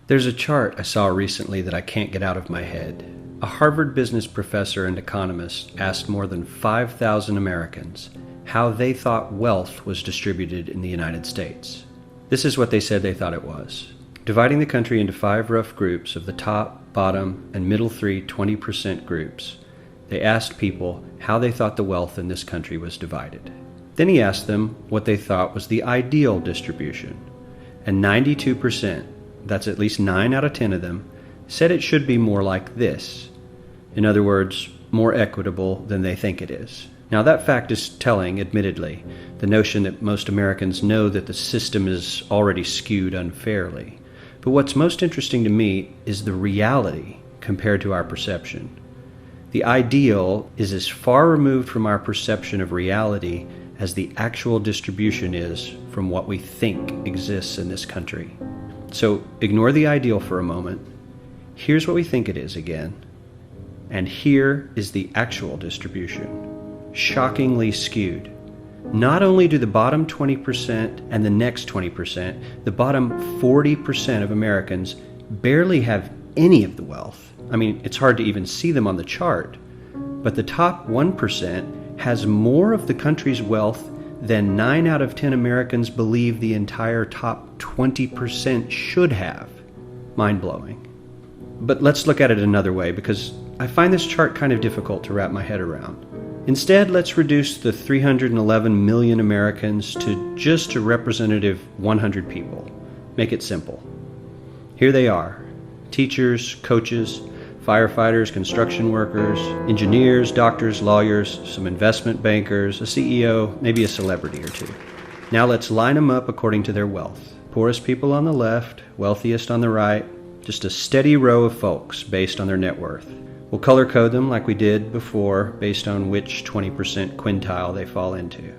There's a chart I saw recently that I can't get out of my head. A Harvard business professor and economist asked more than 5,000 Americans how they thought wealth was distributed in the United States. This is what they said they thought it was. Dividing the country into 5 rough groups of the top, bottom, and middle 3 20% groups, they asked people how they thought the wealth in this country was divided. Then he asked them what they thought was the ideal distribution. And 92%, that's at least 9 out of 10 of them, said it should be more like this. In other words, more equitable than they think it is. Now that fact is telling, admittedly, the notion that most Americans know that the system is already skewed unfairly. But what's most interesting to me is the reality compared to our perception. The ideal is as far removed from our perception of reality as the actual distribution is from what we think exists in this country. So ignore the ideal for a moment. Here's what we think it is again. And here is the actual distribution. Shockingly skewed. Not only do the bottom 20% and the next 20%, the bottom 40% of Americans barely have any of the wealth. I mean, it's hard to even see them on the chart. But the top 1% has more of the country's wealth than 9 out of 10 Americans believe the entire top 20% should have. Mind-blowing. But let's look at it another way, because I find this chart kind of difficult to wrap my head around. Instead, let's reduce the 311 million Americans to just a representative 100 people. Make it simple. Here they are: teachers, coaches, firefighters, construction workers, engineers, doctors, lawyers, some investment bankers, a CEO, maybe a celebrity or two. Now let's line them up according to their wealth. Poorest people on the left, wealthiest on the right, just a steady row of folks based on their net worth. We'll color code them like we did before based on which 20% quintile they fall into.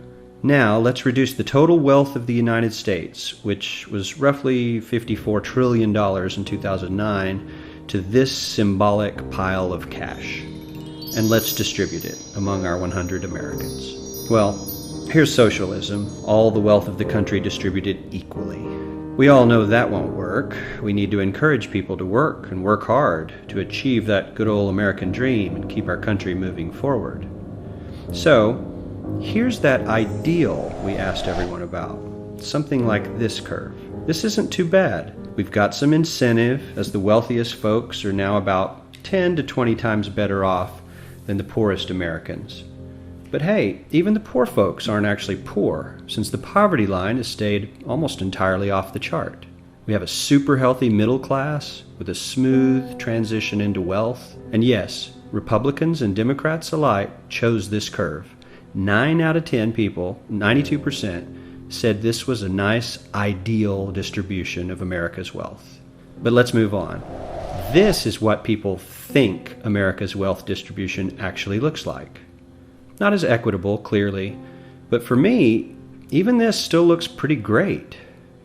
Now let's reduce the total wealth of the United States, which was roughly $54 trillion in 2009, to this symbolic pile of cash. And let's distribute it among our 100 Americans. Well, here's socialism, all the wealth of the country distributed equally. We all know that won't work. We need to encourage people to work and work hard to achieve that good old American dream and keep our country moving forward. So, here's that ideal we asked everyone about. Something like this curve. This isn't too bad. We've got some incentive, as the wealthiest folks are now about 10 to 20 times better off than the poorest Americans. But hey, even the poor folks aren't actually poor, since the poverty line has stayed almost entirely off the chart. We have a super healthy middle class with a smooth transition into wealth. And yes, Republicans and Democrats alike chose this curve. 9 out of 10 people, 92%, said this was a nice, ideal distribution of America's wealth. But let's move on. This is what people think America's wealth distribution actually looks like. Not as equitable, clearly, but for me, even this still looks pretty great.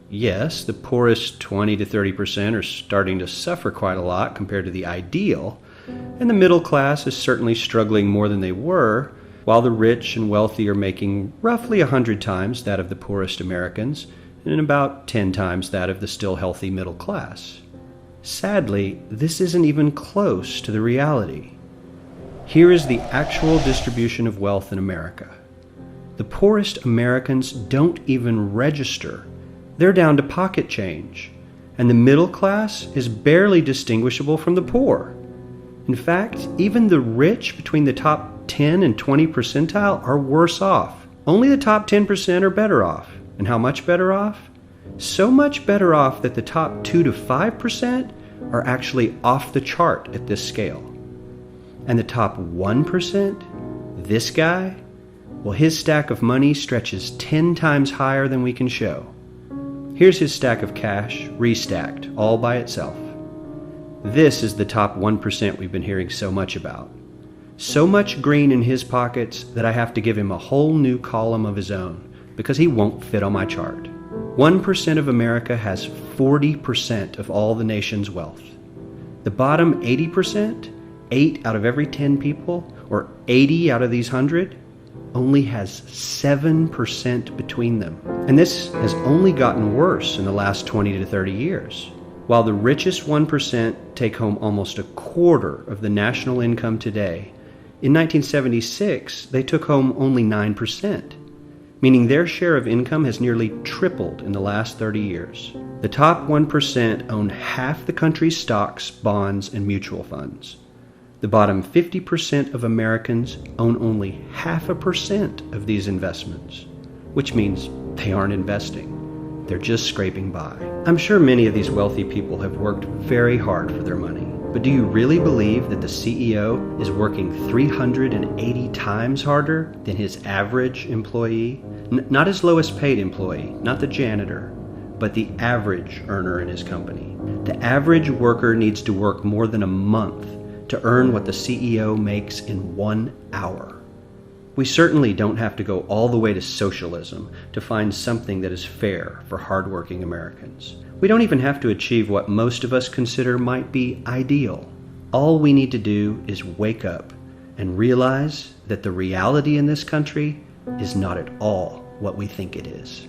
Yes, the poorest 20 to 30% are starting to suffer quite a lot compared to the ideal, and the middle class is certainly struggling more than they were, while the rich and wealthy are making roughly 100 times that of the poorest Americans, and about 10 times that of the still healthy middle class. Sadly, this isn't even close to the reality. Here is the actual distribution of wealth in America. The poorest Americans don't even register. They're down to pocket change. And the middle class is barely distinguishable from the poor. In fact, even the rich between the top 10 and 20 percentile are worse off. Only the top 10% are better off. And how much better off? So much better off that the top 2 to 5% are actually off the chart at this scale. And the top 1%, this guy, well, his stack of money stretches 10 times higher than we can show. Here's his stack of cash, restacked, all by itself. This is the top 1% we've been hearing so much about. So much green in his pockets that I have to give him a whole new column of his own, because he won't fit on my chart. 1% of America has 40% of all the nation's wealth. The bottom 80%, 8 out of every 10 people, or 80 out of these 100, only has 7% between them. And this has only gotten worse in the last 20 to 30 years. While the richest 1% take home almost a quarter of the national income today, in 1976 they took home only 9%, meaning their share of income has nearly tripled in the last 30 years. The top 1% own half the country's stocks, bonds, and mutual funds. The bottom 50% of Americans own only 0.5% of these investments, which means they aren't investing. They're just scraping by. I'm sure many of these wealthy people have worked very hard for their money, but do you really believe that the CEO is working 380 times harder than his average employee? Not his lowest paid employee, not the janitor, but the average earner in his company. The average worker needs to work more than a month to earn what the CEO makes in 1 hour. We certainly don't have to go all the way to socialism to find something that is fair for hardworking Americans. We don't even have to achieve what most of us consider might be ideal. All we need to do is wake up and realize that the reality in this country is not at all what we think it is.